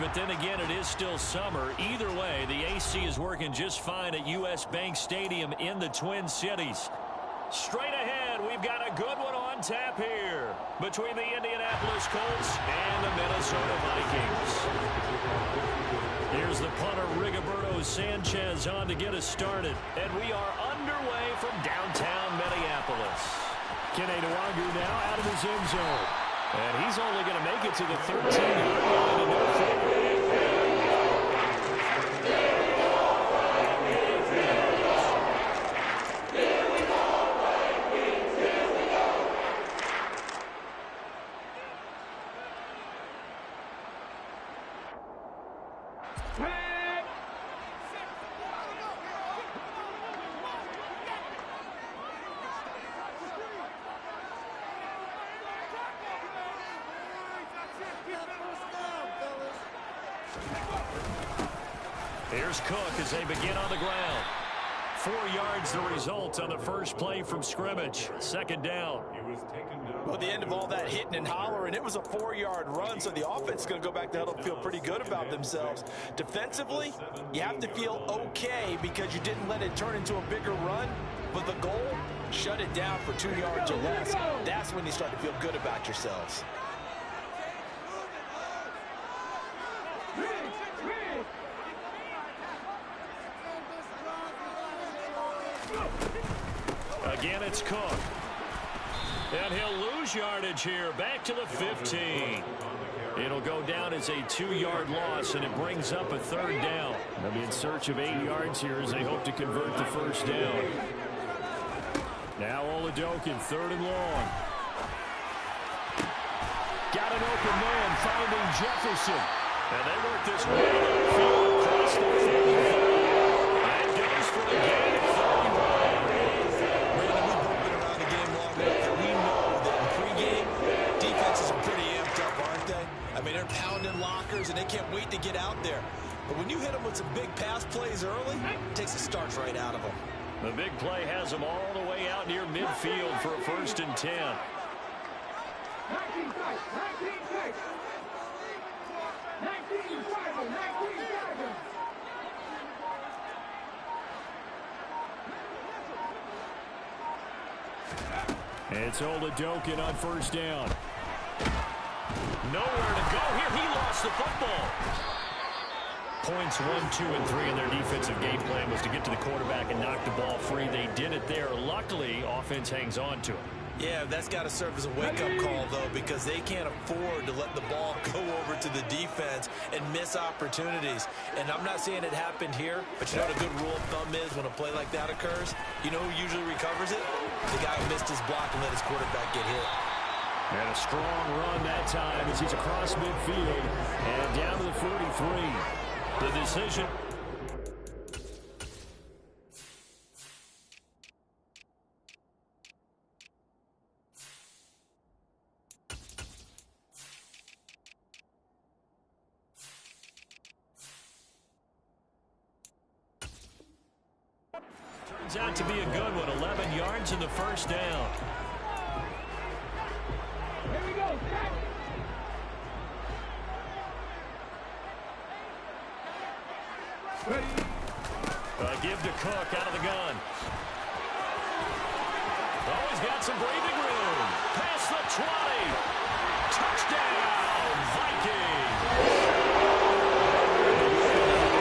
but then again, it is still summer. Either way, the AC is working just fine at U.S. Bank Stadium in the Twin Cities. Straight ahead, we've got a good one on tap here between the Indianapolis Colts and the Minnesota Vikings. Here's the punter, Rigoberto Sanchez, on to get us started. And we are underway from downtown Minneapolis. Kene Nwangu now out of his end zone. And he's only going to make it to the 13-yard line to no forward. Here's Cook as they begin on the ground. 4 yards the result on the first play from scrimmage. Second down. Well, the end of all that hitting and hollering, it was a 4-yard run, so the offense is going to go back to huddle and feel pretty good about themselves. Defensively, you have to feel okay because you didn't let it turn into a bigger run, but the goal, shut it down for 2 yards or less. That's when you start to feel good about yourselves. Again, it's Cook. And he'll lose yardage here, back to the 15. It'll go down as a 2-yard loss, and it brings up a third down. They'll be in search of 8 yards here as they hope to convert the first down. Now Oladokin, third and long. Got an open man, finding Jefferson. And they work this way upfield across the field. And goes for a gain of 31. I mean, they're pounding lockers, and they can't wait to get out there. But when you hit them with some big pass plays early, it takes the starch right out of them. The big play has them all the way out near midfield for a 1st and 10. 19 It's Oladokin on first down. Nowhere to go here. He lost the football. Points 1, 2, and 3 in their defensive game plan was to get to the quarterback and knock the ball free. They did it there. Luckily, offense hangs on to it. Yeah, that's got to serve as a wake-up call, though, because they can't afford to let the ball go over to the defense and miss opportunities. And I'm not saying it happened here, but you know what a good rule of thumb is when a play like that occurs? You know who usually recovers it? The guy who missed his block and let his quarterback get hit. And a strong run that time as he's across midfield and down to the 43. The decision. Turns out to be a good one. 11 yards in the first down. Here we go. Give to Cook out of the gun. Oh, he's got some breathing room. Past the 20. Touchdown, Vikings.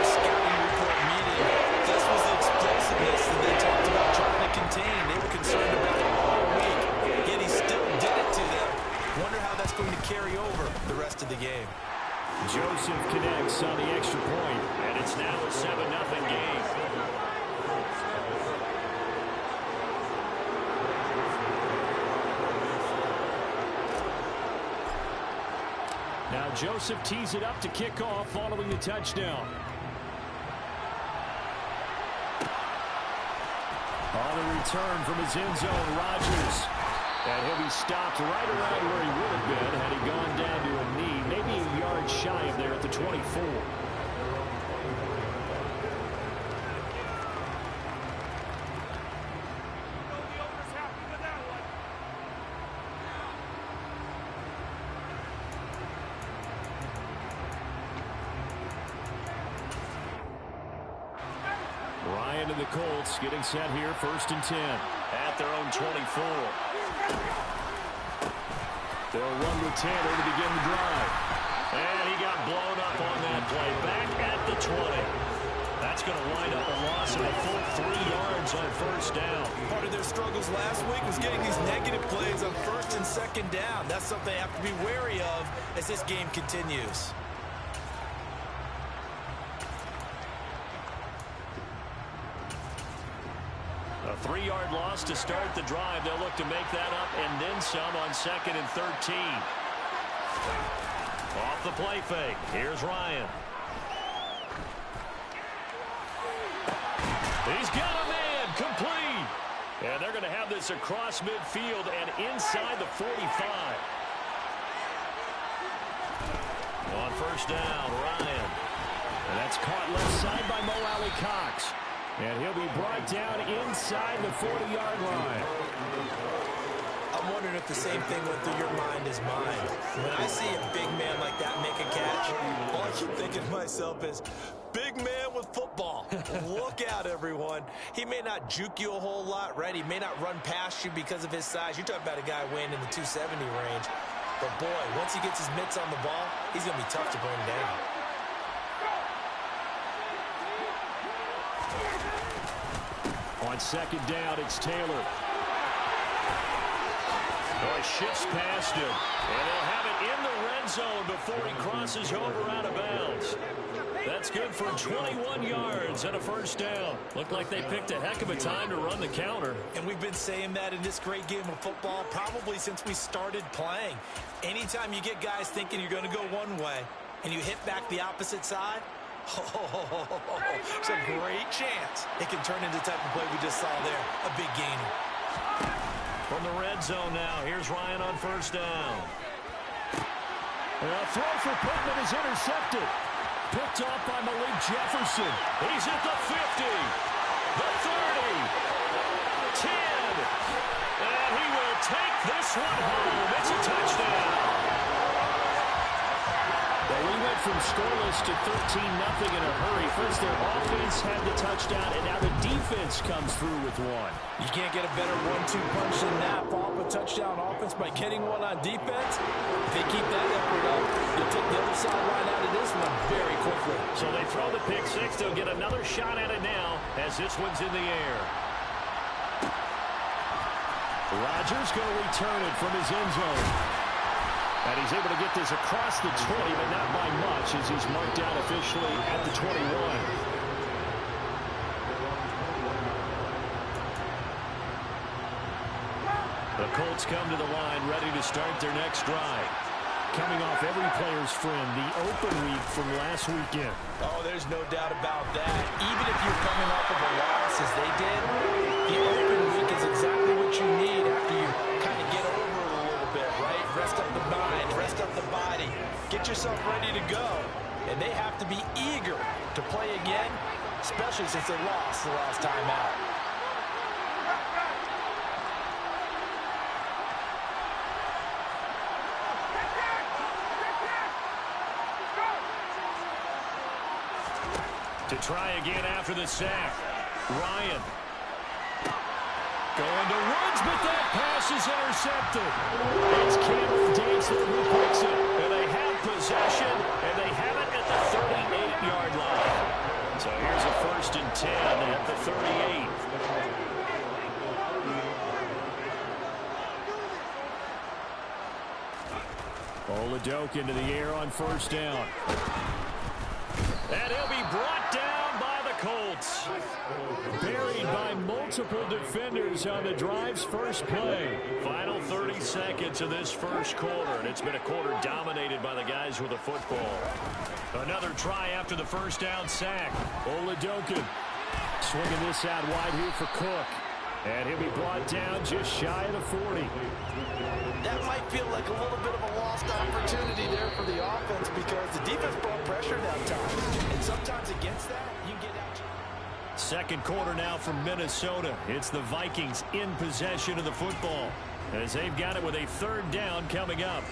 Scouting report meeting. This was the explosiveness that they talked about trying to contain. They were concerned about it all week. Yet he still did it to them. Wonder how that's going to carry over the rest of the game. Joseph connects on the extra point, and it's now a 7-0 game. Now Joseph tees it up to kick off following the touchdown. On the return from his end zone, Rodgers. And he'll be stopped right around where he would have been had he gone down to a knee, maybe a yard shy of there at the 24. Ryan and the Colts getting set here, 1st and 10 at their own 24. They'll run with Taylor to begin the drive. And he got blown up on that play. Back at the 20. That's going to wind up a loss of a full 3 yards on 1st down. Part of their struggles last week was getting these negative plays on 1st and 2nd down. That's something they have to be wary of as this game continues. A 3-yard loss to start the drive. They'll look to make that up and then some on 2nd and 13. Off the play fake. Here's Ryan. He's got a man complete. And they're going to have this across midfield and inside the 45. On 1st down, Ryan. And that's caught left side by Mo Alley-Cox. And he'll be brought down inside the 40-yard line. I'm wondering if the same thing went through your mind as mine. When I see a big man like that make a catch, all I keep thinking to myself is, big man with football. Look out, everyone. He may not juke you a whole lot, right? He may not run past you because of his size. You're talking about a guy weighing in the 270 range. But, boy, once he gets his mitts on the ball, he's going to be tough to bring down. On 2nd down, it's Taylor. Oh, he shifts past him. And they'll have it in the red zone before he crosses over out of bounds. That's good for 21 yards and a 1st down. Looked like they picked a heck of a time to run the counter. And we've been saying that in this great game of football probably since we started playing. Anytime you get guys thinking you're going to go one way and you hit back the opposite side, it's a great chance it can turn into the type of play we just saw there, a big gainer. From the red zone now, here's Ryan on 1st down. And a throw for Pittman is intercepted. Picked off by Malik Jefferson. He's at the 50, the 30, 10, and he will take this one home. It's a touchdown. Well, we went from scoreless to 13-0 in a hurry. First, their offense had the touchdown, and now the defense comes through with one. You can't get a better 1-2 punch than that. Follow up a touchdown offense by getting one on defense. If they keep that effort up, you'll take the other sideline out of this one very quickly. So they throw the pick six. They'll get another shot at it now as this one's in the air. Rodgers going to return it from his end zone. And he's able to get this across the 20, but not by much as he's marked down officially at the 21. The Colts come to the line, ready to start their next drive. Coming off every player's friend, the open week from last weekend. Oh, there's no doubt about that. Even if you're coming off of a loss as they did, the open week is exactly what you need after you kind of get over it a little bit, right? Rest up the mind, rest up the body, get yourself ready to go. And they have to be eager to play again, especially since they lost the last time out. To try again after the sack. Ryan. Going to Woods, but that pass is intercepted. It's Cameron Dantzler who picks it. And they have possession, and they have it at the 38-yard line. So here's a 1st and 10 at the 38. Oladoke into the air on 1st down. And he'll be brought down by the Colts. Buried by multiple defenders on the drive's first play. Final 30 seconds of this first quarter, and it's been a quarter dominated by the guys with the football. Another try after the 1st down sack. Oladoke swinging this out wide here for Cook. And he'll be brought down just shy of the 40. That might feel like a little bit of a lost opportunity there for the offense because the defense brought pressure that time. And sometimes against that, you get out. Second quarter now from Minnesota. It's the Vikings in possession of the football as they've got it with a 3rd down coming up.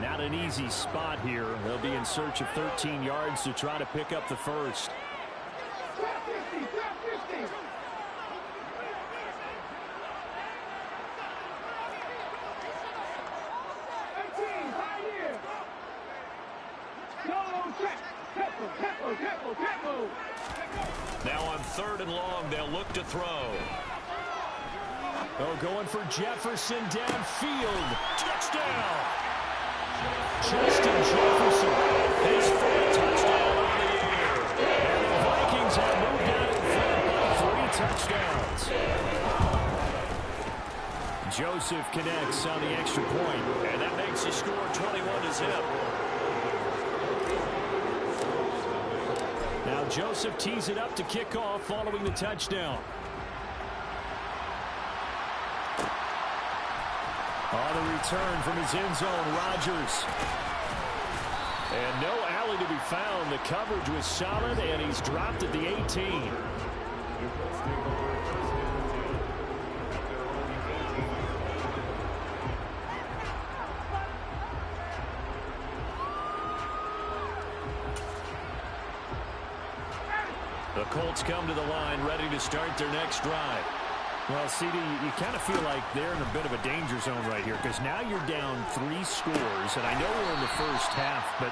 Not an easy spot here. They'll be in search of 13 yards to try to pick up the first. Tempo. Now on 3rd and long, they'll look to throw. Oh, going for Jefferson downfield. Touchdown! Justin Jefferson. His 4th touchdown on the year. And the Vikings have moved out in front by 3 touchdowns. Joseph connects on the extra point. And that makes the score 21-0. Now Joseph tees it up to kick off following the touchdown. On the return from his end zone, Rodgers. And no alley to be found. The coverage was solid, and he's dropped at the 18. The Colts come to the line ready to start their next drive. Well, CD, you kind of feel like they're in a bit of a danger zone right here because now you're down 3 scores, and I know we're in the first half, but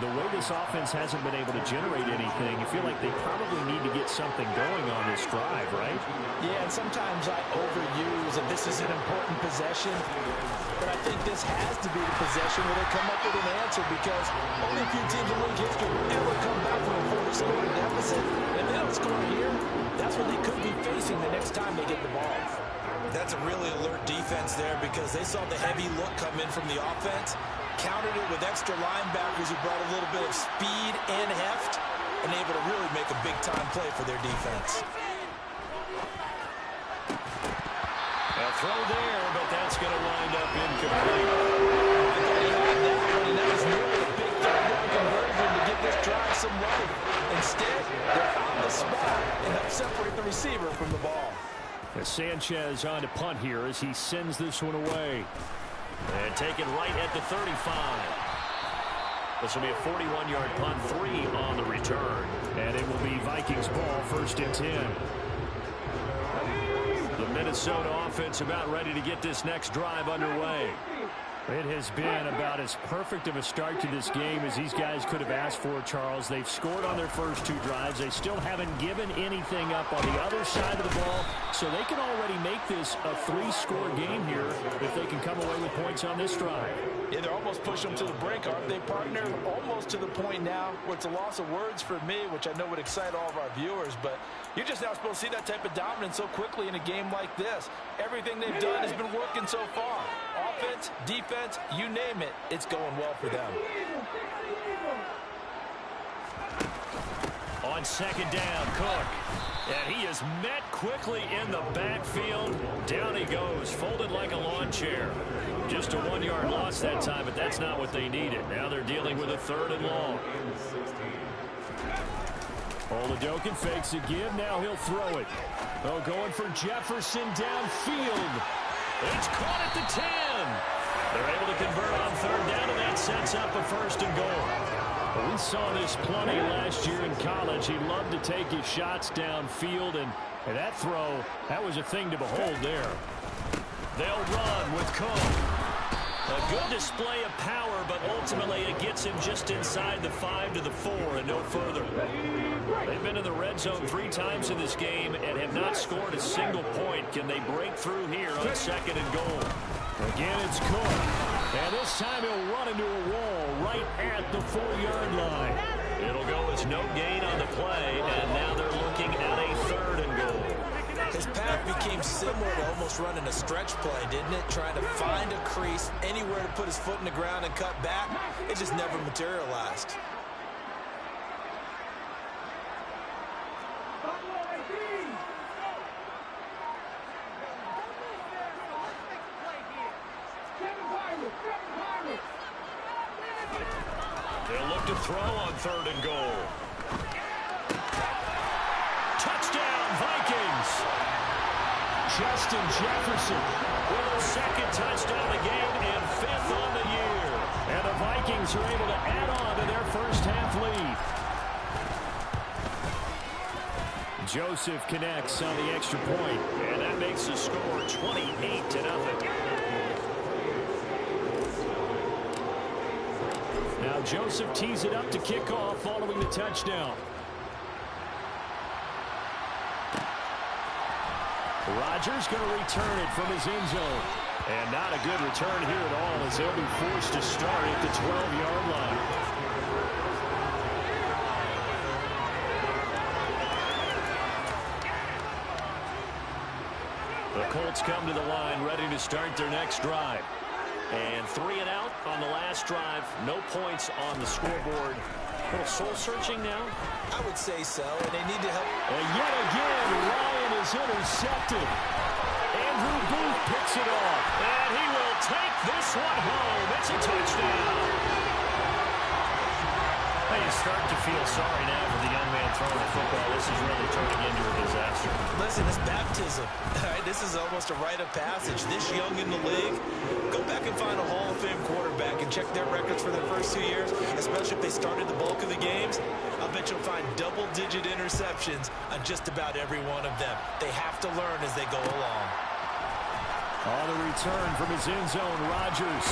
the way this offense hasn't been able to generate anything, you feel like they probably need to get something going on this drive, right? Yeah, and sometimes I overuse that this is an important possession, but I think this has to be the possession where they come up with an answer because only a few teams in league history will ever come back from a 40-score deficit. If they don't score here, that's what they could be facing the next time they get the ball. That's a really alert defense there because they saw the heavy look come in from the offense, countered it with extra linebackers who brought a little bit of speed and heft, and able to really make a big-time play for their defense. A throw there, but that's going to wind up incomplete. That was nearly a big third-down conversion to give this drive some life. Instead, they're on the spot and help separate the receiver from the ball. Sanchez on to punt here as he sends this one away. And taken right at the 35. This will be a 41-yard punt, 3 on the return. And it will be Vikings ball, 1st and 10. The Minnesota offense about ready to get this next drive underway. It has been about as perfect of a start to this game as these guys could have asked for, Charles. They've scored on their first 2 drives. They still haven't given anything up on the other side of the ball, so they can already make this a 3-score game here if they can come away with points on this drive. Yeah, they're almost pushing them to the brink, aren't they, partner? Almost to the point now where it's a loss of words for me, which I know would excite all of our viewers, but you're just now supposed to see that type of dominance so quickly in a game like this. Everything they've done has been working so far. Offense, defense, you name it, it's going well for them. On 2nd down, Cook. And he is met quickly in the backfield. Down he goes, folded like a lawn chair. Just a 1-yard loss that time, but that's not what they needed. Now they're dealing with a 3rd and long. Oladokin fakes a give. Now he'll throw it. Oh, going for Jefferson downfield. It's caught at the 10. They're able to convert on 3rd down, and that sets up a 1st and goal. Well, we saw this plenty last year in college. He loved to take his shots downfield, and that throw, that was a thing to behold there. They'll run with Cook. A good display of power, but ultimately it gets him just inside the 5 to the 4 and no further. They've been in the red zone 3 times in this game and have not scored a single point. Can they break through here on 2nd and goal? Again, it's Cook. And this time he'll run into a wall right at the 4-yard line. It'll go as no gain on the play, and now they're looking at a 3rd and goal. His path became similar to almost running a stretch play, didn't it? Trying to find a crease, anywhere to put his foot in the ground and cut back. It just never materialized. They'll look to throw on 3rd and goal. Touchdown, Vikings! Justin Jefferson with a 2nd touchdown of the game and 5th on the year. And the Vikings are able to add on to their first half lead. Joseph connects on the extra point. And that makes the score 28-0. Now Joseph tees it up to kick off following the touchdown. Rodgers going to return it from his end zone. And not a good return here at all as they'll be forced to start at the 12-yard line. The Colts come to the line ready to start their next drive. And 3 and out on the last drive. No points on the scoreboard. A little soul-searching now? I would say so, and they need to help. And yet again, Ryan is intercepted. Andrew Booth picks it off. And he will take this one home. It's a touchdown. You start to feel sorry now for the young man throwing the football. This is really turning into a disaster. Listen, it's baptism. Right? This is almost a rite of passage. This young in the league, go back and find a Hall of Fame quarterback and check their records for their first 2 years, especially if they started the bulk of the games. I'll bet you'll find double-digit interceptions on just about every one of them. They have to learn as they go along. On the return from his end zone, Rodgers.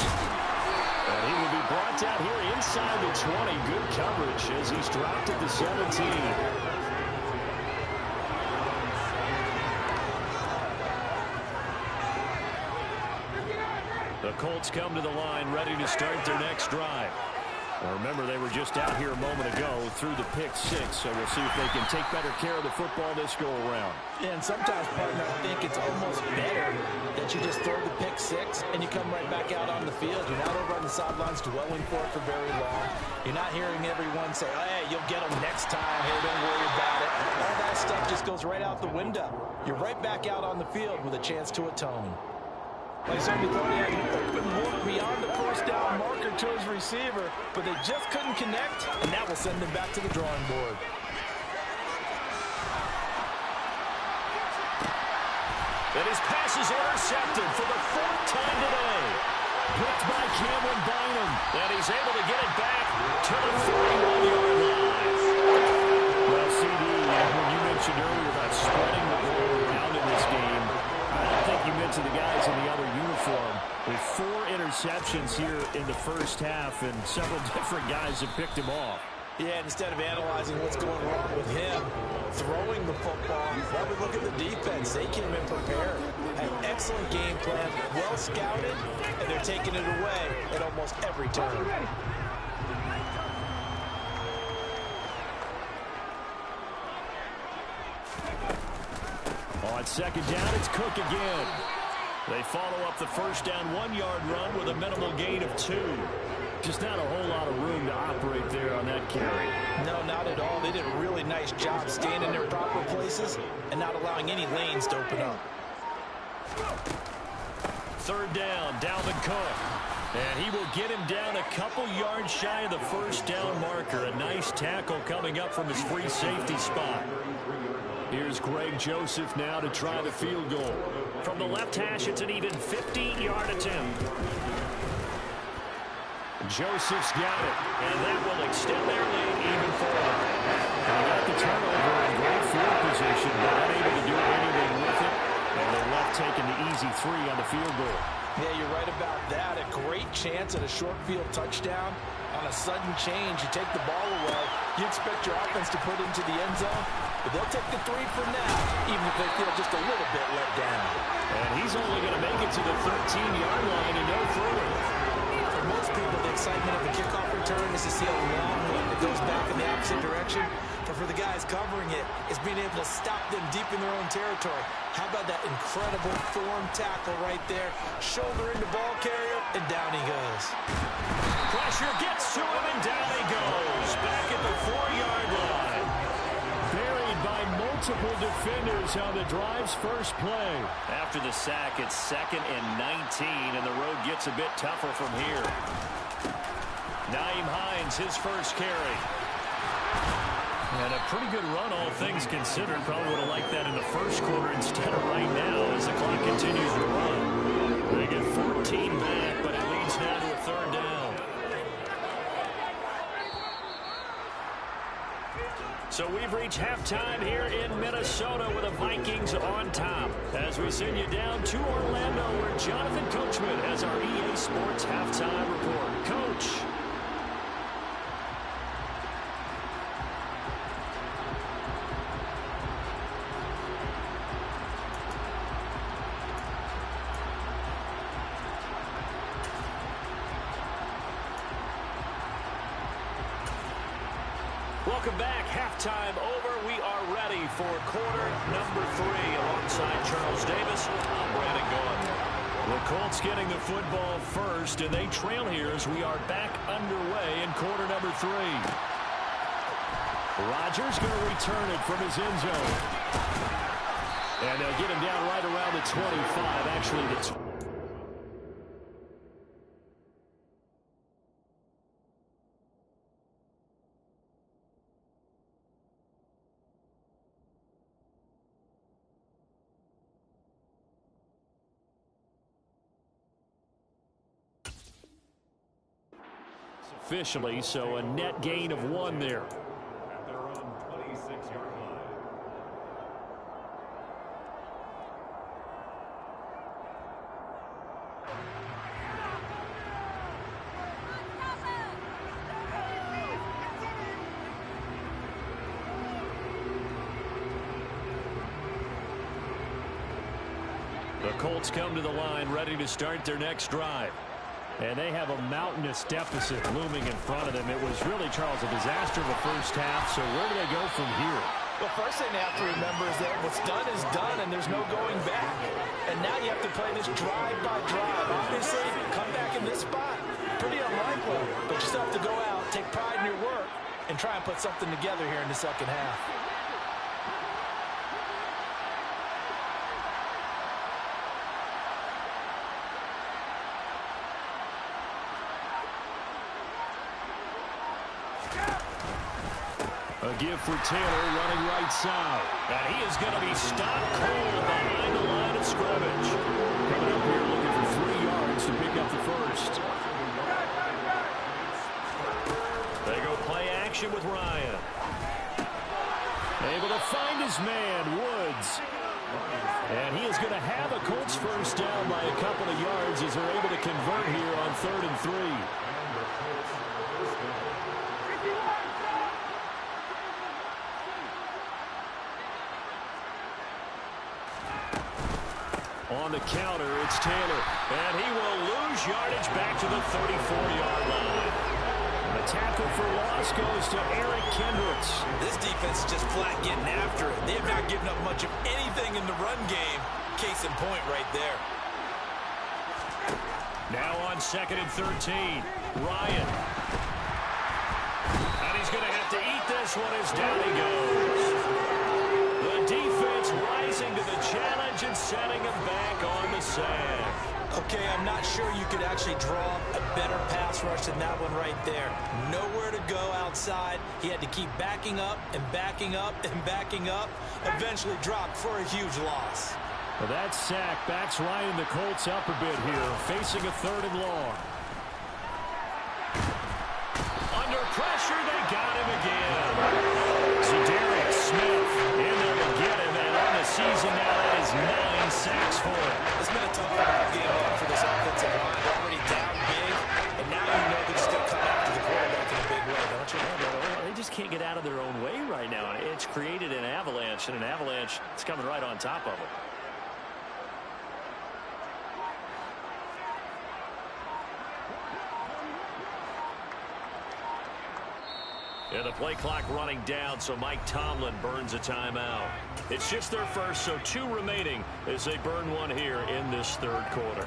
And he will be brought down here inside the 20. Good coverage as he's dropped at the 17. The Colts come to the line ready to start their next drive. Well, remember, they were just out here a moment ago through the pick 6, so we'll see if they can take better care of the football this go-around. Yeah, and sometimes, partner, I think it's almost better that you just throw the pick 6 and you come right back out on the field. You're not over on the sidelines dwelling for it for very long. You're not hearing everyone say, hey, you'll get them next time. Hey, don't worry about it. All that stuff just goes right out the window. You're right back out on the field with a chance to atone. Like somebody thought he had an open look beyond the first down marker to his receiver, but they just couldn't connect, and that will send him back to the drawing board. And his pass is intercepted for the 4th time today. Picked by Cameron Bynum. And he's able to get it back to the 41-yard line. Well, CD, when you mentioned earlier about spreading the ball around in this game, I don't think you mentioned the guys in the other uniform. With 4 interceptions here in the first half, and several different guys have picked him off. Yeah, instead of analyzing what's going wrong with him, throwing the football, well, we look at the defense. They came in prepared, had an excellent game plan, well scouted, and they're taking it away at almost every turn. On second down, it's Cook again. They follow up the first down 1-yard run with a minimal gain of 2. Just not a whole lot of room to operate there on that carry. No, not at all. They did a really nice job staying in their proper places and not allowing any lanes to open up. Third down, Dalvin Cook. And he will get him down a couple yards shy of the first down marker. A nice tackle coming up from his free safety spot. Here's Greg Joseph now to try the field goal. From the left hash, it's an even 50-yard attempt. Joseph's got it, and that will extend their lead even further. They got the turnover in great field position, but unable to do anything with it. And they're left taking the easy 3 on the field goal. Yeah, you're right about that. A great chance at a short field touchdown. On a sudden change, you take the ball away. You expect your offense to put into the end zone, but they'll take the 3 for now, even if they feel just a little bit let down. And he's only going to make it to the 13-yard line and no further. For most people, the excitement of a kickoff return is to see a long one that goes back in the opposite direction. But for the guys covering it, it's being able to stop them deep in their own territory. How about that incredible form tackle right there? Shoulder into ball carrier, and down he goes. Pressure gets to him, and down he goes. Back at the 4-yard line. Buried by multiple defenders on the drive's first play. After the sack, it's 2nd and 19, and the road gets a bit tougher from here. Nyheim Hines, his first carry. And a pretty good run, all things considered. Probably would have liked that in the first quarter instead of right now as the clock continues to run. They get 14 back, but it leads now to a 3rd down. So we've reached halftime here in Minnesota with the Vikings on top. As we send you down to Orlando, where Jonathan Coachman has our EA Sports Halftime Report. Coach. Welcome back. Halftime over. We are ready for quarter number 3. Alongside Charles Davis, I'm Brandon Gaudin. The Colts getting the football first, and they trail here as we are back underway in quarter number 3. Rodgers going to return it from his end zone. And they'll get him down right around the 25, actually the officially, so a net gain of 1 there. At their own 26-yard line. The Colts come to the line ready to start their next drive. And they have a mountainous deficit looming in front of them. It was really, Charles, a disaster of the first half. So where do they go from here? The first thing they have to remember is that what's done is done, and there's no going back. And now you have to play this drive by drive. Obviously, come back in this spot, pretty unlikely. But you still have to go out, take pride in your work, and try and put something together here in the second half. A give for Taylor running right side. And he is going to be stopped cold behind the line of scrimmage. Coming up here looking for 3 yards to pick up the first. They go play action with Ryan. Able to find his man, Woods. And he is going to have a Colts first down by a couple of yards as they're able to convert here on 3rd and 3. On the counter, it's Taylor. And he will lose yardage back to the 34-yard line. The tackle for loss goes to Eric Kendricks. This defense is just flat getting after it. They have not given up much of anything in the run game. Case in point right there. Now on 2nd and 13, Ryan. And he's going to have to eat this one as down he goes. The defense rising to the challenge and setting him back on the sack. Okay, I'm not sure you could actually draw a better pass rush than that one right there. Nowhere to go outside. He had to keep backing up and backing up and backing up. Eventually dropped for a huge loss. Well, that sack backs Ryan the Colts up a bit here, facing a 3rd and long. Under pressure, they got him again. Za'Darius Smith in there to get him, and on the season now, that is 9 sacks for him. It's been a tough game for this offensive line. They're already down big, and now you know they're just going to come after the quarterback in a big way, don't you? They just can't get out of their own way right now. It's created an avalanche, and an avalanche is coming right on top of them. Yeah, the play clock running down, so Mike Tomlin burns a timeout. It's just their first, so 2 remaining as they burn one here in this 3rd quarter.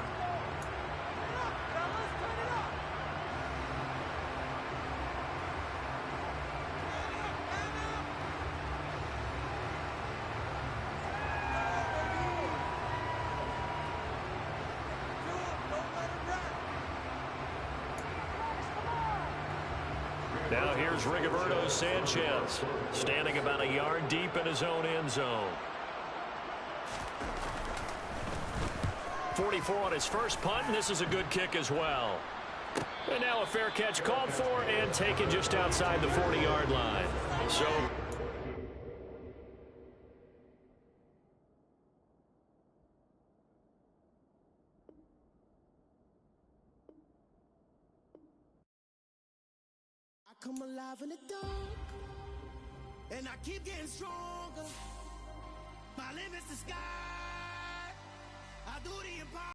Now here's Rigoberto Sanchez, standing about a yard deep in his own end zone. 44 on his first punt, and this is a good kick as well. And now a fair catch called for and taken just outside the 40-yard line. So come alive in the dark, and I keep getting stronger. My limit's the sky. I do the impossible.